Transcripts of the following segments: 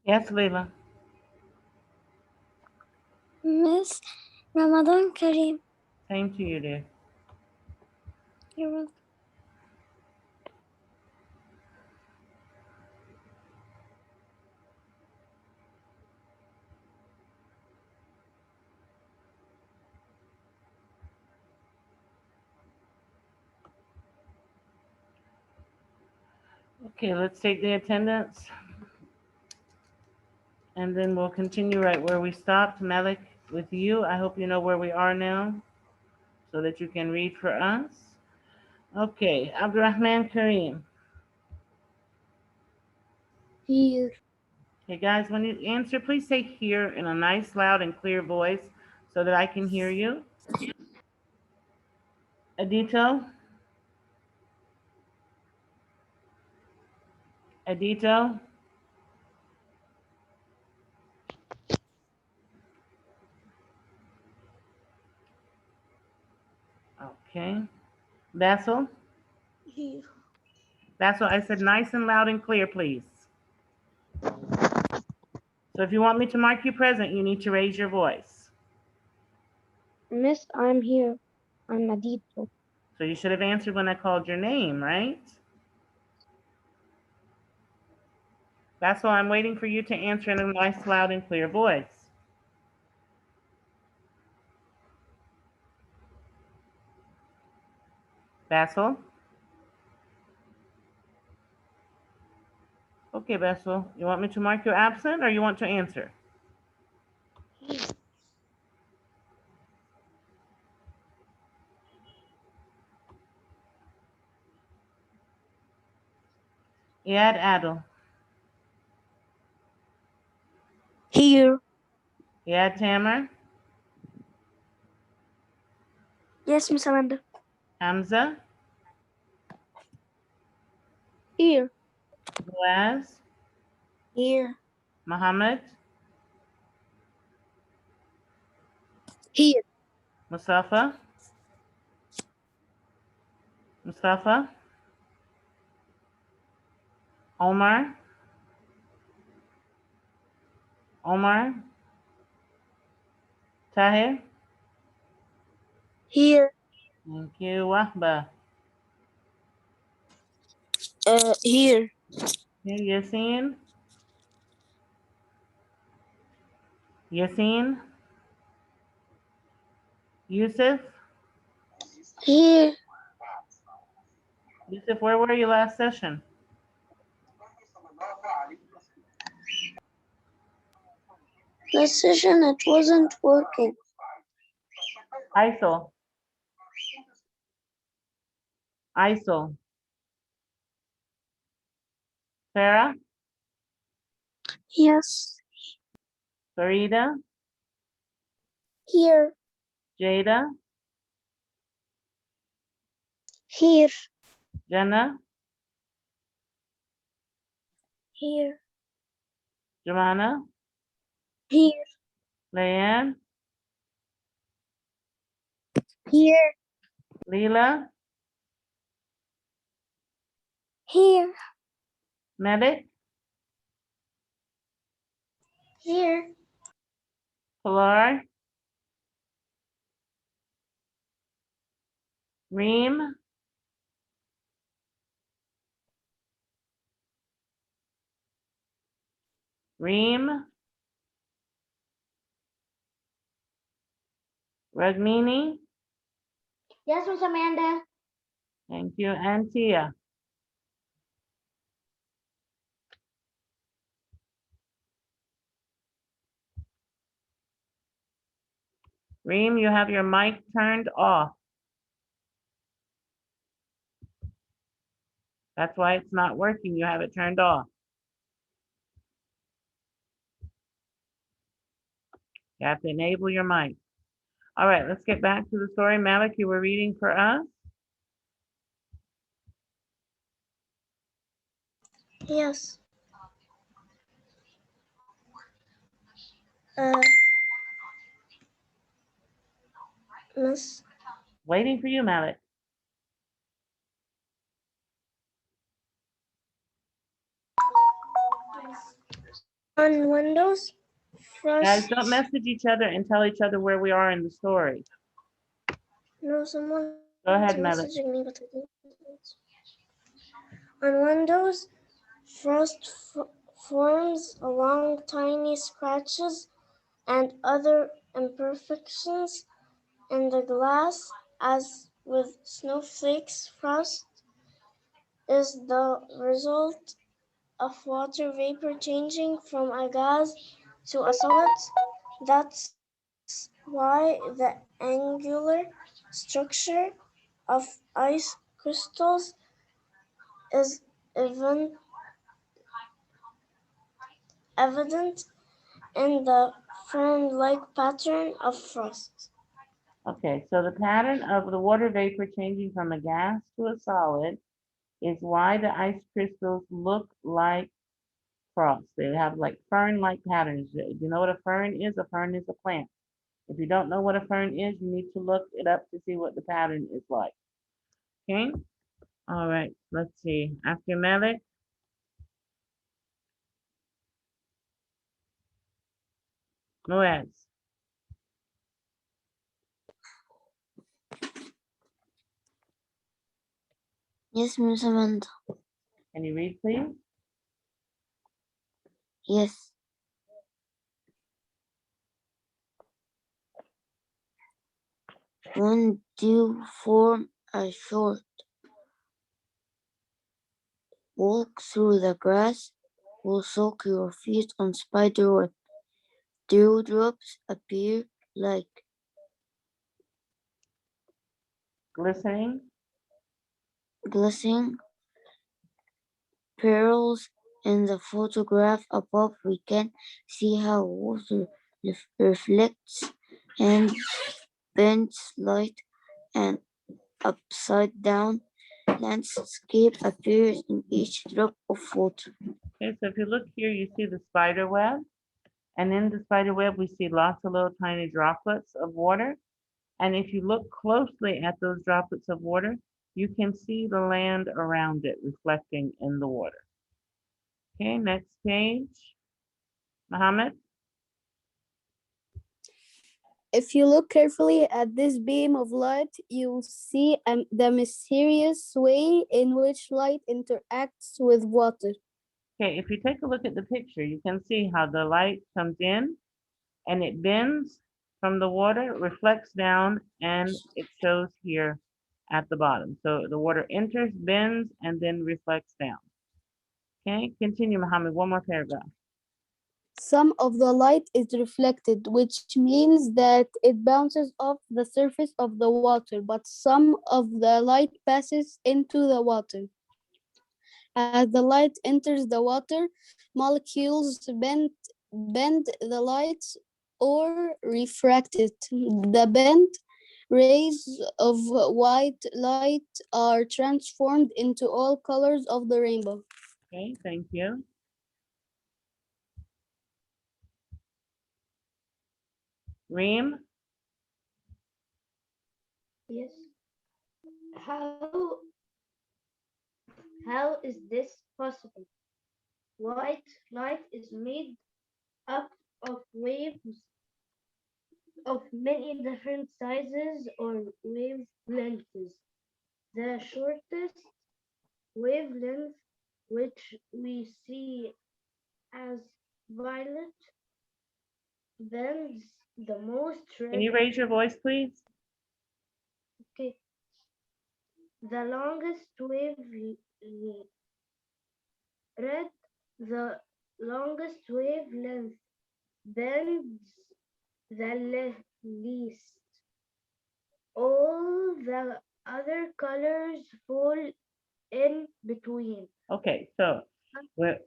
Yes, Leila. Miss, Ramadan Kareem. Same to you, dear. You're welcome. Okay, let's take the attendance. And then we'll continue right where we stopped. Malik, with you, I hope you know where we are now so that you can read for us. Okay, Abdurrahman Kareem. Here. Okay, guys, when you answer, please say here in a nice, loud, and clear voice so that I can hear you. Adito? Adito? Okay. Basil? Here. Basil, I said nice and loud and clear, please. So if you want me to mark you present, you need to raise your voice. Miss, I'm here. I'm Adito. So you should have answered when I called your name, right? That's why I'm waiting for you to answer in a nice, loud, and clear voice. Basil? Okay, Basil. You want me to mark you absent or you want to answer? Iyad Adil. Here. Iyad Tamer. Yes, Miss Amanda. Hamza. Here. Boaz. Here. Muhammad. Here. Mustafa. Mustafa. Omar. Omar. Tahir. Here. Thank you. Wahba. Here. Okay, Yasin. Yasin. Yusuf. Here. Yusuf, where were you last session? Last session it wasn't working. ISIL. ISIL. Sarah. Yes. Farida. Here. Jada. Here. Jenna. Here. Jumana. Here. Leanne. Here. Leela. Here. Medic. Here. Pilar. Reem. Reem. Ragmini. Yes, Miss Amanda. Thank you. And Tia. Reem, you have your mic turned off. That's why it's not working. You have it turned off. You have to enable your mic. All right, let's get back to the story. Malik, you were reading for us. Yes. Miss. Waiting for you, Malik. On windows, Guys, frost. don't message each other and tell each other where we are in the story. No, someone's Go ahead, messaging Malik. me, but I didn't. On windows, frost forms along tiny scratches and other imperfections in the glass. As with snowflakes, frost is the result of water vapor changing from a gas to a solid. That's why the angular structure of ice crystals is evident in the fern-like pattern of frost. Okay, so the pattern of the water vapor changing from a gas to a solid is why the ice crystals look like frost. They have like fern-like patterns. Do you know what a fern is? A fern is a plant. If you don't know what a fern is, you need to look it up to see what the pattern is like. Okay? All right, let's see. After Malik, Muaz. Yes, Miss Amanda. Can you read, please? Yes. When you form a short walk through the grass, will soak your feet on spider web. Dewdrops appear like Glistening. glistening pearls in the photograph above. We can see how water reflects and bends light, and upside down landscape appears in each drop of water. Okay, so if you look here, you see the spider web. And in the spider web, we see lots of little tiny droplets of water. And if you look closely at those droplets of water, you can see the land around it reflecting in the water. Okay, next page. Mohammed. If you look carefully at this beam of light, you'll see the mysterious way in which light interacts with water. Okay, if you take a look at the picture, you can see how the light comes in and it bends from the water, reflects down, and it shows here at the bottom. So the water enters, bends, and then reflects down. Okay, continue, Mohammed. One more paragraph. Some of the light is reflected, which means that it bounces off the surface of the water, but some of the light passes into the water. As the light enters the water, molecules bend the light or refract it. The bent rays of white light are transformed into all colors of the rainbow. Okay, thank you. Reem. Yes. How how is this possible? White light is made up of waves of many different sizes or wavelengths. The shortest wavelength, which we see as violet, bends the most Can red. you raise your voice, please? Okay. The longest red, the longest wavelength bends the least. All the other colors fall in between. Okay, so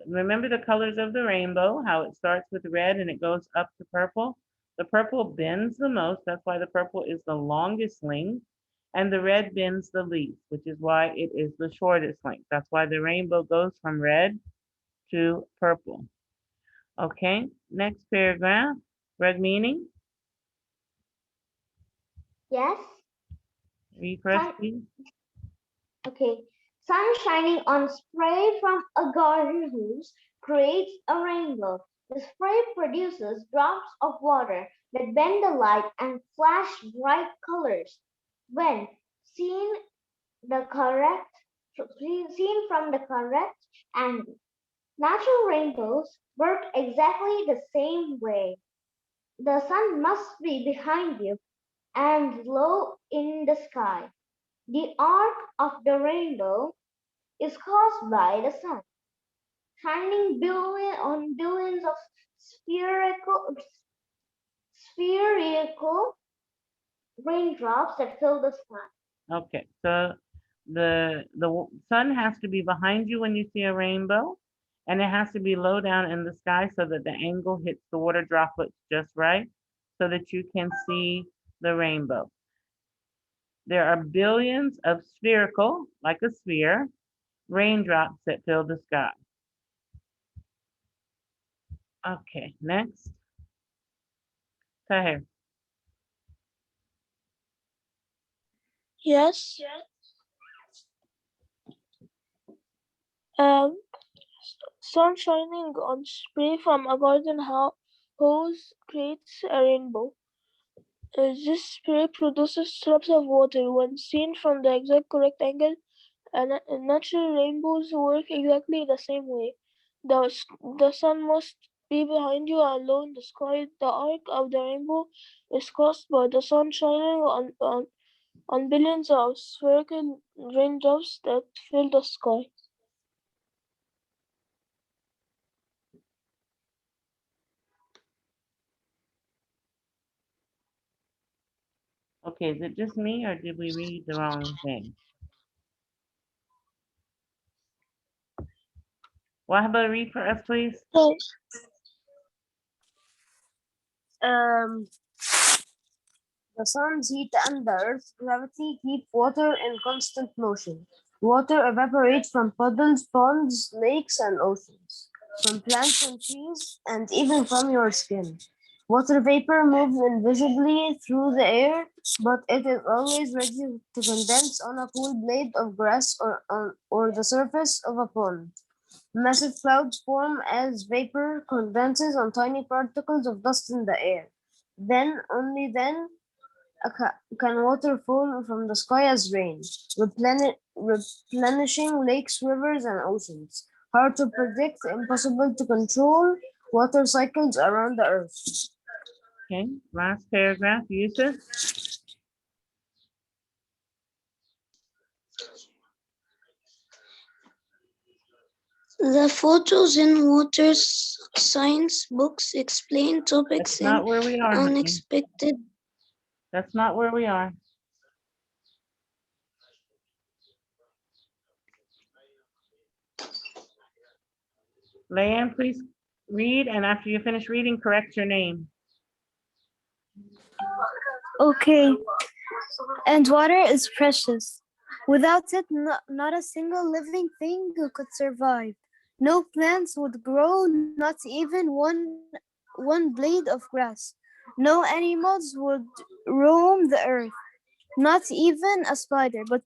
remember the colors of the rainbow, how it starts with red and it goes up to purple. The purple bends the most. That's why the purple is the longest length. And the red bends the least, which is why it is the shortest length. That's why the rainbow goes from red to purple. Okay, next paragraph. Red meaning. Yes? Read for us, Sun, please. okay. Sun shining on spray from a garden hose creates a rainbow. The spray produces drops of water that bend the light and flash bright colors. When seen the correct seen from the correct angle. Natural rainbows work exactly the same way. The sun must be behind you and low in the sky. The arc of the rainbow is caused by the sun shining on billions of spherical raindrops that fill the sky. Okay, so the sun has to be behind you when you see a rainbow, and it has to be low down in the sky so that the angle hits the water droplets just right, so that you can see the rainbow. There are billions of spherical, like a sphere, raindrops that fill the sky. Okay, next. Tahir. Yes. Um, Sun shining on spray from a garden hose creates a rainbow. This spray produces drops of water. When seen from the exact correct angle, natural rainbows work exactly the same way. The sun must be behind you and low in the sky. The arc of the rainbow is caused by the sun shining on billions of spherical raindrops that fill the sky. Okay, is it just me or did we read the wrong thing? Well, how about read for us, please? So, Um, the sun's heat and the Earth's gravity keep water in constant motion. Water evaporates from puddles, ponds, lakes, and oceans, from plants and trees, and even from your skin. Water vapor moves invisibly through the air, but it is always ready to condense on a cool blade of grass or the surface of a pond. Massive clouds form as vapor condenses on tiny particles of dust in the air. Then, only then, can water fall from the sky as rain, replenishing lakes, rivers, and oceans. Hard to predict, impossible to control water cycles around the earth. Okay, last paragraph, Yusuf. The photos in water science books explain topics That's in not where we are, honey. unexpected. That's not where we are. Leanne, please read, and after you finish reading, correct your name. Okay. And water is precious. Without it, not a single living thing could survive. No plants would grow, not even one blade of grass. No animals would roam the earth, not even a spider, but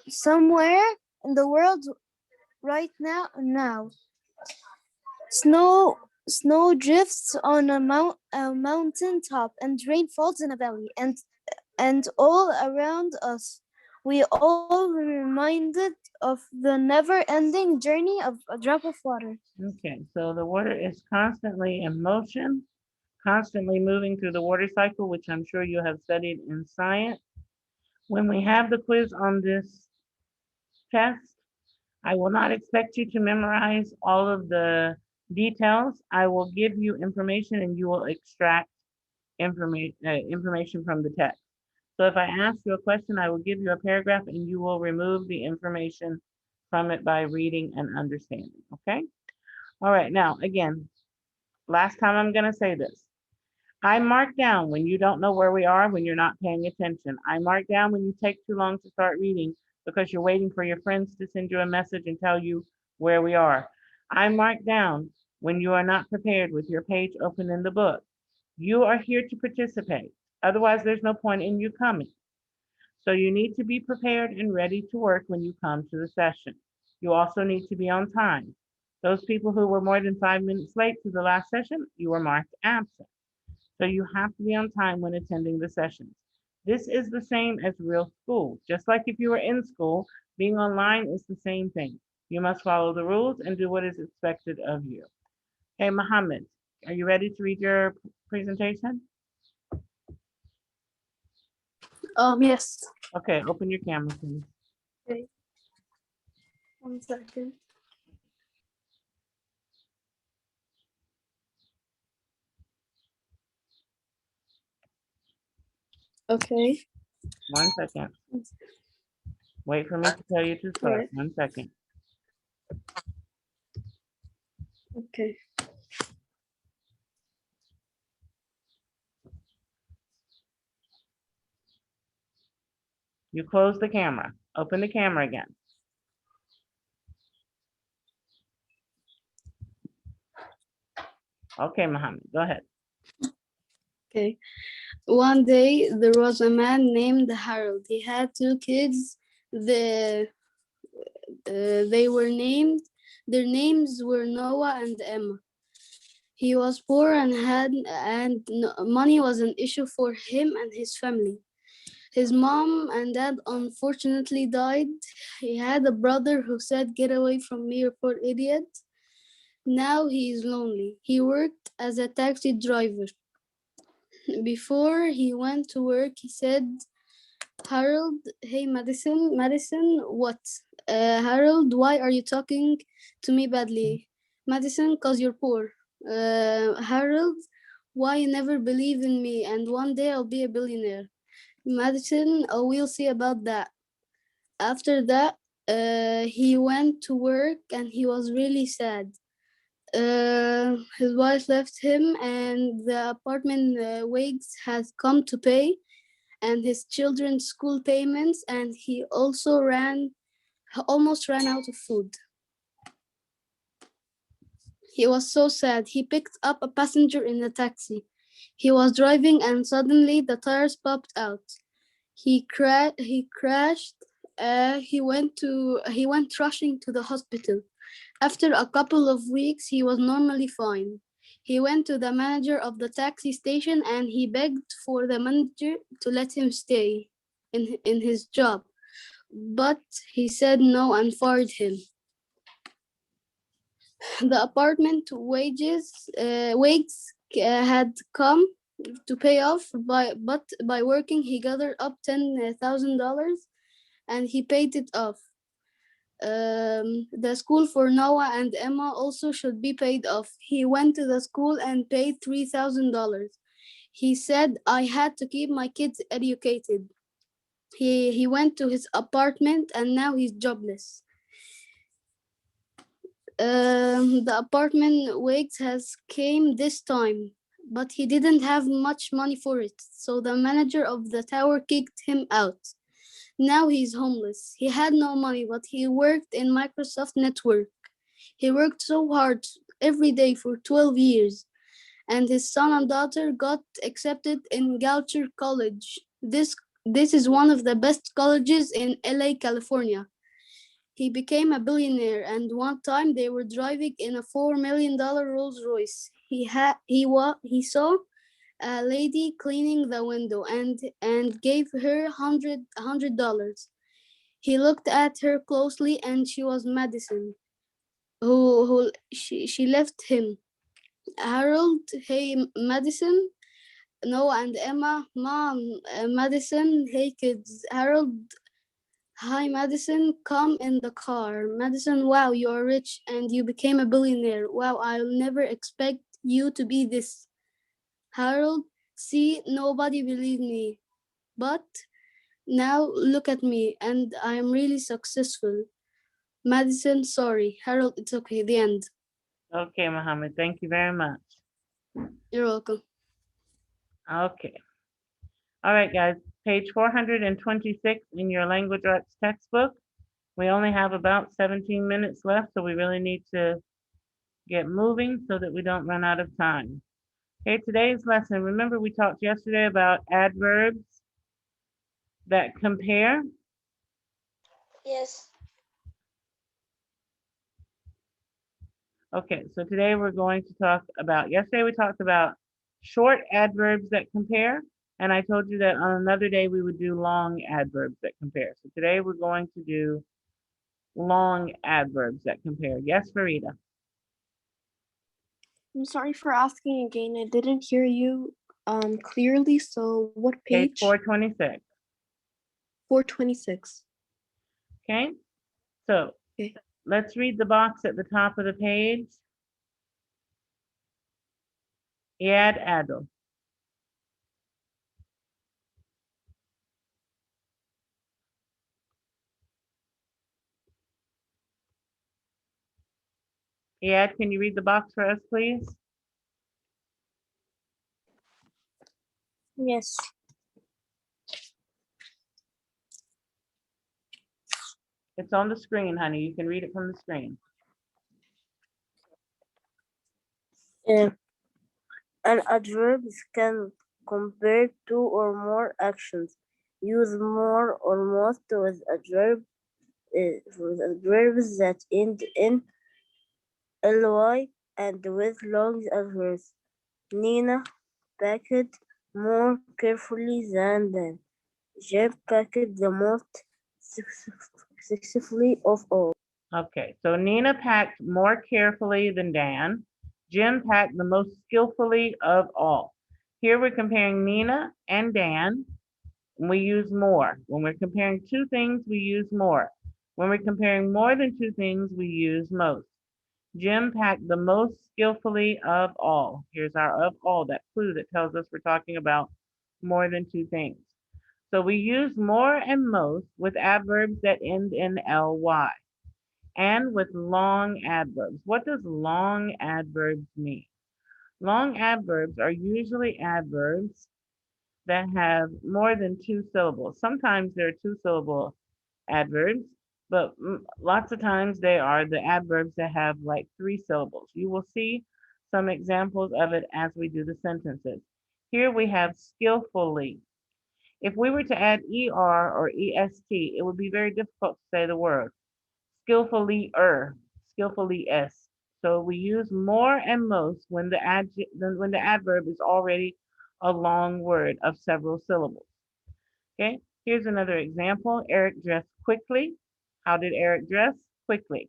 somewhere in the world right now. Snow drifts on a mountain top, and rain falls in a valley, and all around us. We all reminded of the never-ending journey of a drop of water. Okay, so the water is constantly in motion, constantly moving through the water cycle, which I'm sure you have studied in science. When we have the quiz on this test, I will not expect you to memorize all of the details. I will give you information and you will extract information from the text. So if I ask you a question, I will give you a paragraph and you will remove the information from it by reading and understanding, okay? All right, now again, last time I'm gonna say this. I mark down when you don't know where we are, when you're not paying attention. I mark down when you take too long to start reading because you're waiting for your friends to send you a message and tell you where we are. I mark down when you are not prepared with your page open in the book. You are here to participate. Otherwise, there's no point in you coming. So you need to be prepared and ready to work when you come to the session. You also need to be on time. Those people who were more than 5 minutes late to the last session, you were marked absent. So you have to be on time when attending the sessions. This is the same as real school. Just like if you were in school, being online is the same thing. You must follow the rules and do what is expected of you. Hey, Mohammed, are you ready to read your presentation? Yes. Okay, open your camera, please. Okay. 1 second. Okay. 1 second. Wait for me to tell you to start. Right. 1 second. Okay. You close the camera. Open the camera again. Okay, Mohammed, go ahead. Okay. One day there was a man named Harold. He had 2 kids. They were named. Their names were Noah and Emma. He was poor and money was an issue for him and his family. His mom and dad unfortunately died. He had a brother who said, "Get away from me, you poor idiot." Now he is lonely. He worked as a taxi driver. Before he went to work, he said, "Harold, hey Madison, what? Harold, why are you talking to me badly? Madison, cause you're poor. Harold, why you never believe in me and one day I'll be a billionaire. Madison, oh, we'll see about that." After that, he went to work and he was really sad. His wife left him and the apartment Wiggs has come to pay and his children's school payments, and he also almost ran out of food. He was so sad. He picked up a passenger in a taxi. He was driving and suddenly the tires popped out. He crashed. He went rushing to the hospital. After a couple of weeks, he was normally fine. He went to the manager of the taxi station and he begged for the manager to let him stay in his job. But he said no and fired him. The apartment wages had come to pay off, but by working he gathered up $10,000 and he paid it off. The school for Noah and Emma also should be paid off. He went to the school and paid $3,000. He said, "I had to keep my kids educated." He went to his apartment and now he's jobless. The apartment Wiggs has came this time, but he didn't have much money for it, so the manager of the tower kicked him out. Now he's homeless. He had no money, but he worked in Microsoft Network. He worked so hard every day for 12 years, and his son and daughter got accepted in Goucher College. This is one of the best colleges in LA, California. He became a billionaire, and one time they were driving in a $4 million Rolls Royce. He saw a lady cleaning the window and gave her $100. He looked at her closely, and she was Madison, who she left him. Harold, hey Madison, Noah and Emma, Mom, Madison, hey kids, Harold. Hi, Madison, come in the car. Madison, wow, you're rich and you became a billionaire. Wow, I'll never expect you to be this. Harold, see, nobody believed me. But now look at me and I'm really successful. Madison, sorry. Harold, it's okay. The end. Okay, Mohammed, thank you very much. You're welcome. Okay. All right, guys, page 426 in your language arts textbook. We only have about 17 minutes left, so we really need to get moving so that we don't run out of time. Okay, today's lesson, remember we talked yesterday about adverbs that compare? Yes. Okay, so today we're going to talk about, yesterday we talked about short adverbs that compare, and I told you that on another day we would do long adverbs that compare. So today we're going to do long adverbs that compare. Yes, Farida? I'm sorry for asking again. I didn't hear you clearly. So what Page page? 426. 426. Okay, so Okay. let's read the box at the top of the page. Iad Adel. Iad, can you read the box for us, please? Yes. It's on the screen, honey. You can read it from the screen. An adverb can compare two or more actions. Use more or most with adverbs that end in ly and with long adverbs. Nina packed more carefully than Dan. Jim packed the most successfully of all. Okay, so Nina packed more carefully than Dan. Jim packed the most skillfully of all. Here we're comparing Nina and Dan. We use more. When we're comparing two things, we use more. When we're comparing more than two things, we use most. Jim packed the most skillfully of all. Here's our of all, that clue that tells us we're talking about more than two things. So we use more and most with adverbs that end in ly and with long adverbs. What does long adverbs mean? Long adverbs are usually adverbs that have more than two syllables. Sometimes they're two-syllable adverbs, but lots of times they are the adverbs that have like three syllables. You will see some examples of it as we do the sentences. Here we have skillfully. If we were to add er or est, it would be very difficult to say the word. Skillfully skillfully s. So we use more and most when the adverb is already a long word of several syllables. Okay, here's another example. Eric dressed quickly. How did Eric dress? Quickly.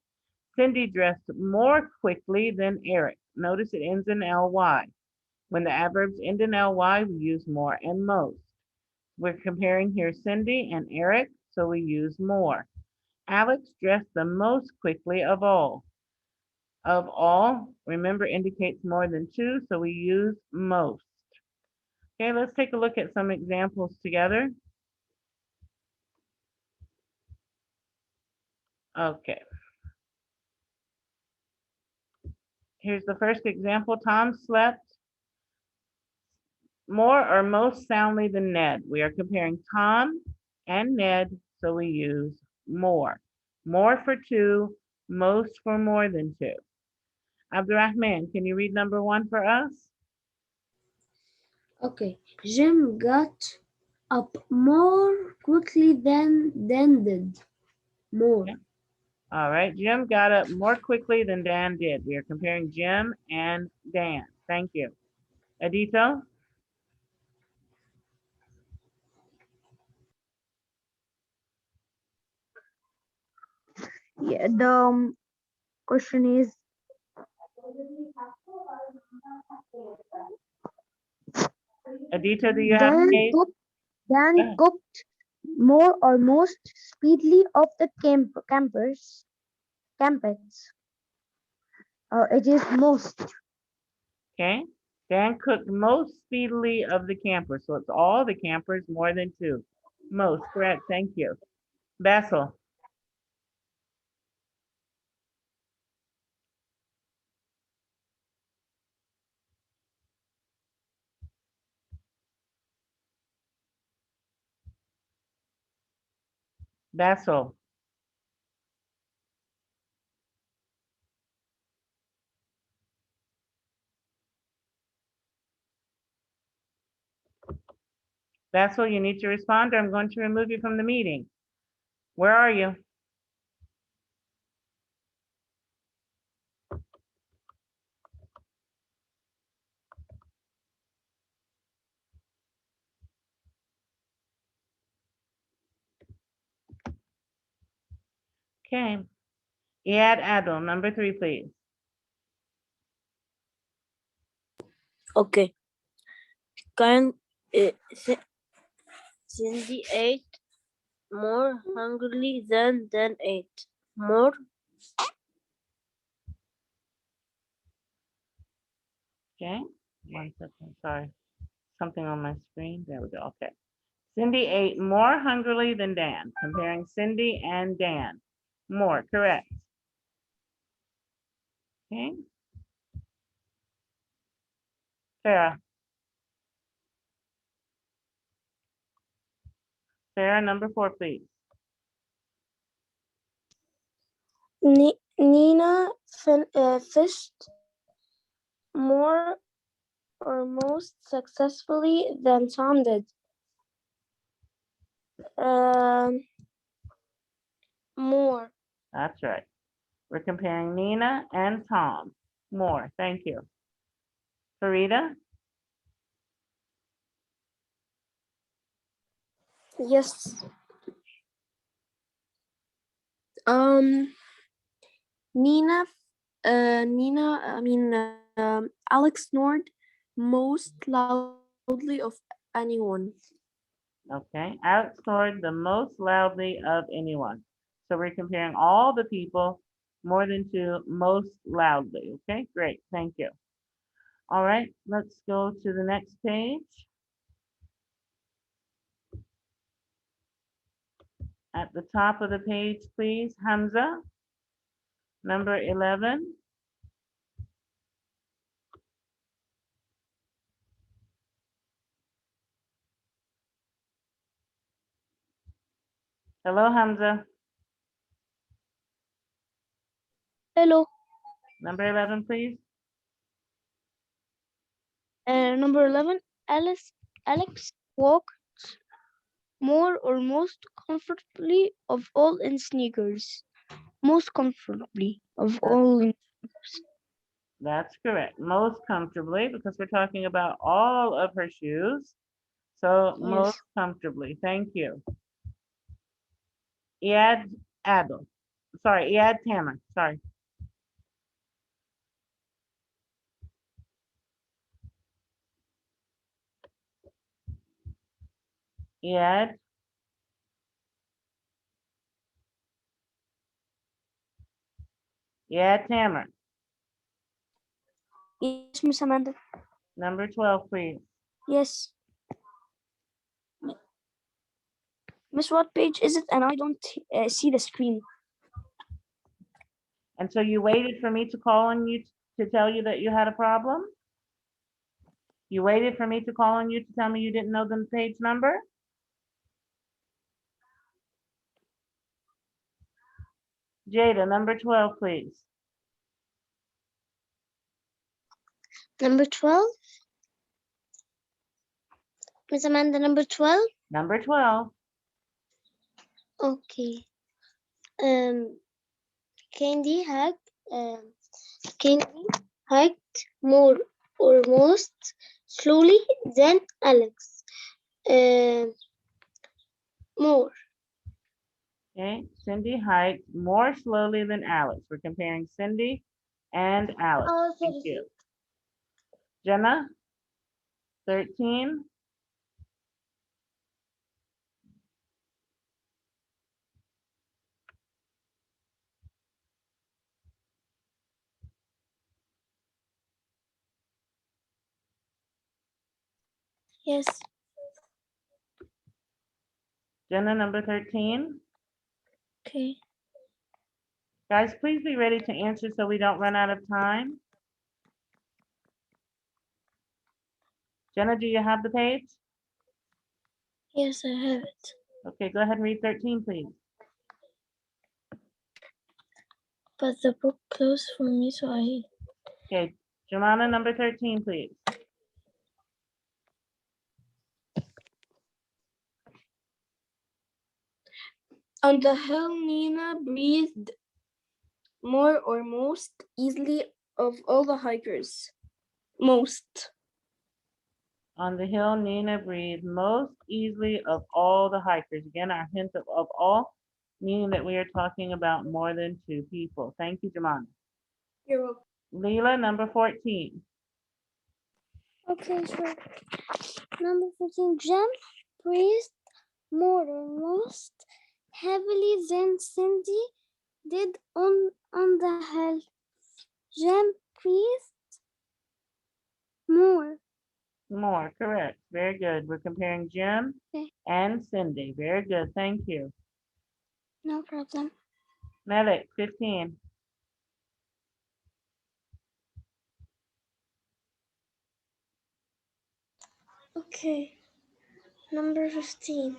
Cindy dressed more quickly than Eric. Notice it ends in ly. When the adverbs end in ly, we use more and most. We're comparing here Cindy and Eric, so we use more. Alex dressed the most quickly of all. Of all, remember, indicates more than two, so we use most. Okay, let's take a look at some examples together. Okay. Here's the first example. Tom slept more or most soundly than Ned. We are comparing Tom and Ned, so we use more. More for two, most for more than two. Abdurrahman, can you read number one for us? Okay. Jim got up more quickly than Dan did. More. Okay. All right, Jim got up more quickly than Dan did. We are comparing Jim and Dan. Thank you. Adito? Yeah, the question is Adito, do you have Dan page? cooked, Dan Go ahead. cooked more or most speedily of the campets. It is most. Okay. Dan cooked most speedily of the campers. So it's all the campers more than two. Most, correct. Thank you. Basil. Basil. Basil, you need to respond or I'm going to remove you from the meeting. Where are you? Okay. Iyad Adil, number 3, please. Okay. Kind Cindy ate more hungrily than Dan ate. More. Okay. 1 second. Sorry. Something on my screen. There we go. Okay. Cindy ate more hungrily than Dan. Comparing Cindy and Dan. More, correct. Okay. Sarah. Sarah, number 4, please. Nina fished more or most successfully than Tom did. More. That's right. We're comparing Nina and Tom. More, thank you. Farida? Yes. Um, Nina, Alex snored most loudly of anyone. Okay. Alex snored the most loudly of anyone. So we're comparing all the people more than 2 most loudly. Okay, great. Thank you. All right, let's go to the next page. At the top of the page, please, Hamza, number 11. Hello, Hamza. Hello. Number 11, please. Number 11. Alex walked more or most comfortably of all in sneakers. Most comfortably of all in That's correct. Most comfortably, because we're talking about all of her shoes. So most yes. comfortably. Thank you. Iyad Adil. Sorry, Iyad Tamer. Sorry. Iyad. Iyad Tamer. Yes, Miss Amanda. Number 12, please. Yes. Miss, what page is it? And I don't see the screen. And so you waited for me to call on you to tell you that you had a problem? You waited for me to call on you to tell me you didn't know the page number? Jada, number 12, please. Number 12. Miss Amanda, number 12. Number 12. Okay. Candy hiked. Candy hiked more or most slowly than Alex. More. Okay, Cindy hiked more slowly than Alex. We're comparing Cindy and Alex. Thank you. Jenna, 13. Yes. Jenna, number 13. Okay. Guys, please be ready to answer so we don't run out of time. Jenna, do you have the page? Yes, I have it. Okay, go ahead and read 13, please. But the book closed for me, so I. Okay, Jemana, number 13, please. On the hill, Nina breathed more or most easily of all the hikers. Most. On the hill, Nina breathed most easily of all the hikers. Again, our hint of all. meaning that we are talking about more than 2 people. Thank you, Jamana. You're welcome. Leela, number 14. Okay, sure. Number 14. Jem breathed more or most heavily than Cindy did on the hill. Jem breathed more. More, correct. Very good. We're comparing Jim Okay. and Cindy. Very good. Thank you. No problem. Melik, 15. Okay. Number 15.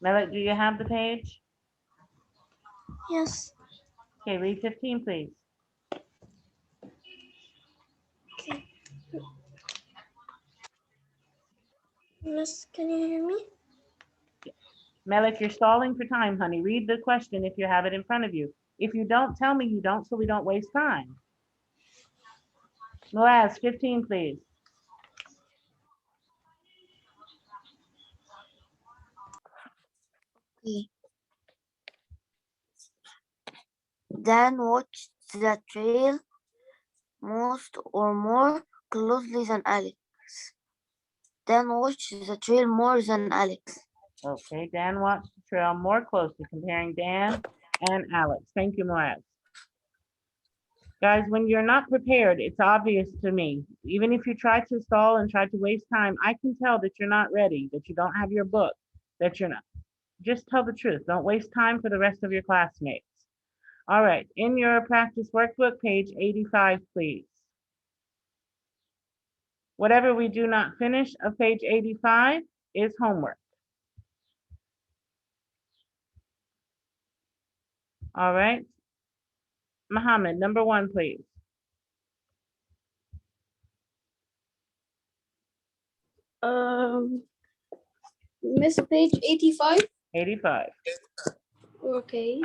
Melik, do you have the page? Yes. Okay, read 15, please. Okay. Miss, can you hear me? Melik, you're stalling for time, honey. Read the question if you have it in front of you. If you don't, tell me you don't, so we don't waste time. Moaz, 15, please. Okay. Dan watched the trail most or more closely than Alex. Dan watched the trail more than Alex. Okay, Dan watched the trail more closely, comparing Dan and Alex. Thank you, Moaz. Guys, when you're not prepared, it's obvious to me. Even if you try to stall and try to waste time, I can tell that you're not ready, that you don't have your book, that you're not. Just tell the truth. Don't waste time for the rest of your classmates. All right, in your practice workbook, page 85, please. Whatever we do not finish of page 85 is homework. All right. Muhammad, number 1, please. Miss, page 85. 85. Okay.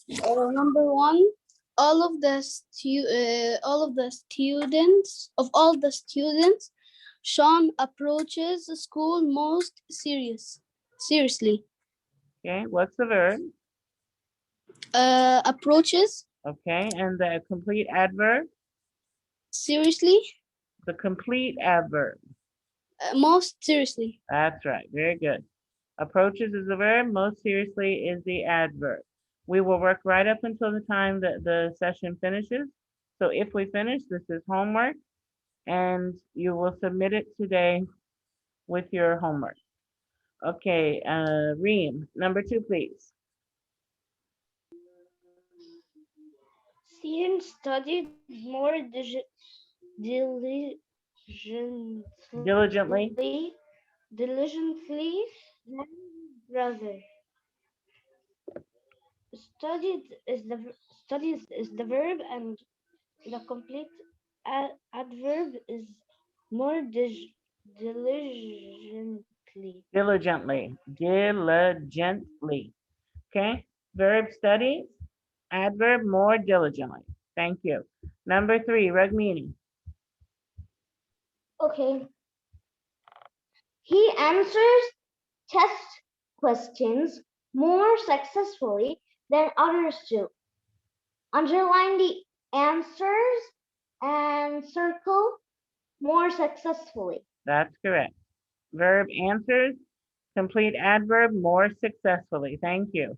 Number 1. All of the students, Sean approaches the school most seriously. Okay, what's the verb? Approaches Okay, and the complete adverb? seriously. The complete adverb. Most seriously. That's right, very good. Approaches is the verb, most seriously is the adverb. We will work right up until the time that the session finishes. So if we finish, this is homework, and you will submit it today with your homework. Okay, Reem, number 2, please. Sean studied more Diligently. diligently than brother. Studies is the verb, and the complete adverb is more diligently. Diligently. Okay, verb studies, adverb more diligently. Thank you. Number 3, Ragmini. Okay. He answers test questions more successfully than others do. Underline the answers and circle more successfully. That's correct. Verb answers, complete adverb more successfully. Thank you.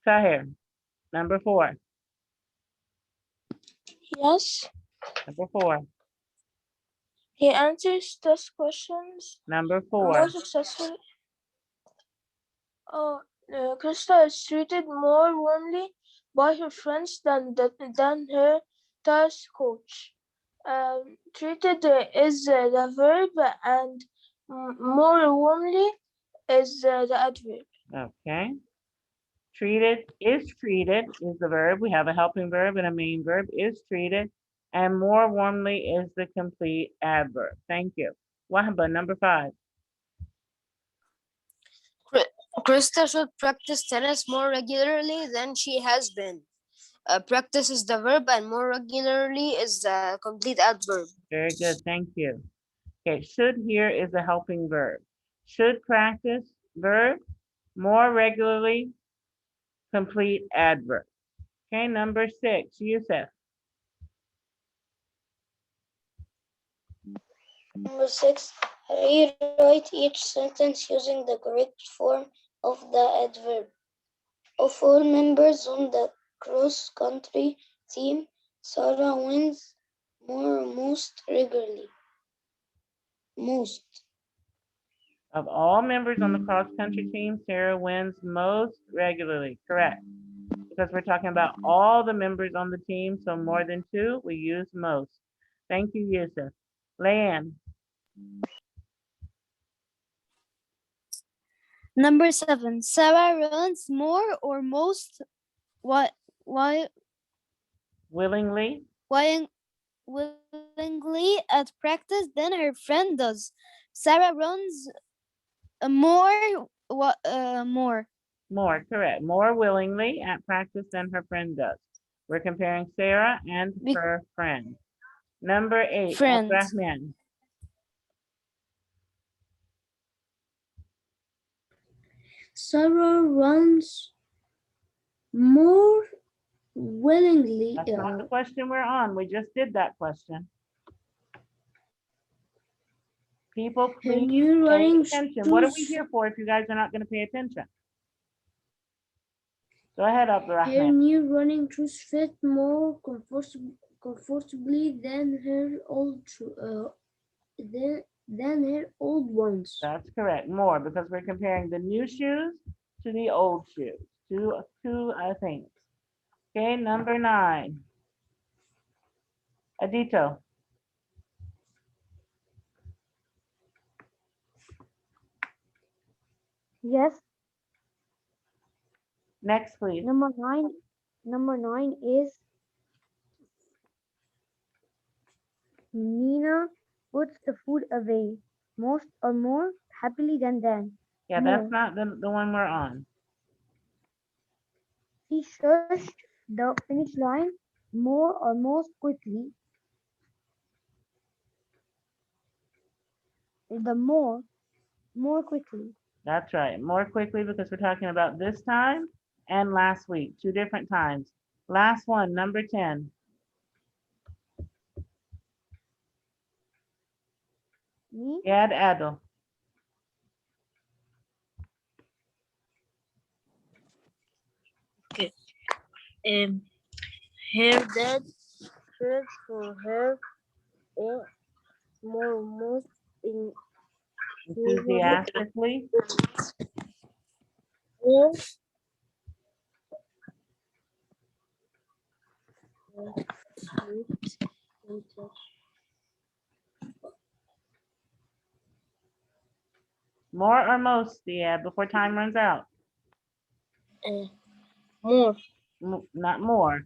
Tahir, number 4. Yes. Number 4. He answers test questions Number more 4. successfully. Oh, Krista is treated more warmly by her friends than her task coach. Treated is the verb, and more warmly is the adverb. Okay. Treated is the verb. We have a helping verb and a main verb is treated. And more warmly is the complete adverb. Thank you. Wahba, number 5. Krista should practice tennis more regularly than she has been. Practice is the verb and more regularly is the complete adverb. Very good. Thank you. Okay, should here is a helping verb. Should practice verb, more regularly, complete adverb. Okay, number 6, Yusuf. Number 6, rewrite each sentence using the correct form of the adverb. Of all members on the cross-country team, Sarah wins most regularly. Most. Of all members on the cross-country team, Sarah wins most regularly. Correct. Because we're talking about all the members on the team, so more than 2, we use most. Thank you, Yusuf. Leanne. Number 7, Sarah runs more or most why Willingly. willingly at practice than her friend does. Sarah runs more. More, correct. More willingly at practice than her friend does. We're comparing Sarah and her friend. Number 8, Friend. Abdurrahman. Sarah runs more willingly. That's not the question we're on. We just did that question. People, please pay attention. What are we here for if you guys are not going to pay attention? Go ahead, Her Abdurrahman. new running shoes fit more comfortably than her old ones. That's correct. More, because we're comparing the new shoes to the old shoes. Two things. Okay, number 9. Adito. Yes, Next, please. number 9. Number 9 is Nina puts the food away most or more happily than Dan. Yeah, that's not the one we're on. She shushed the finish line more or most quickly. The more quickly. That's right. More quickly because we're talking about this time and last week. 2 different times. Last one, number 10. Me? Gad Adel. Okay. Her dad cared for her most Enthusiastically. More or most, yeah, before time runs out. More. Not more.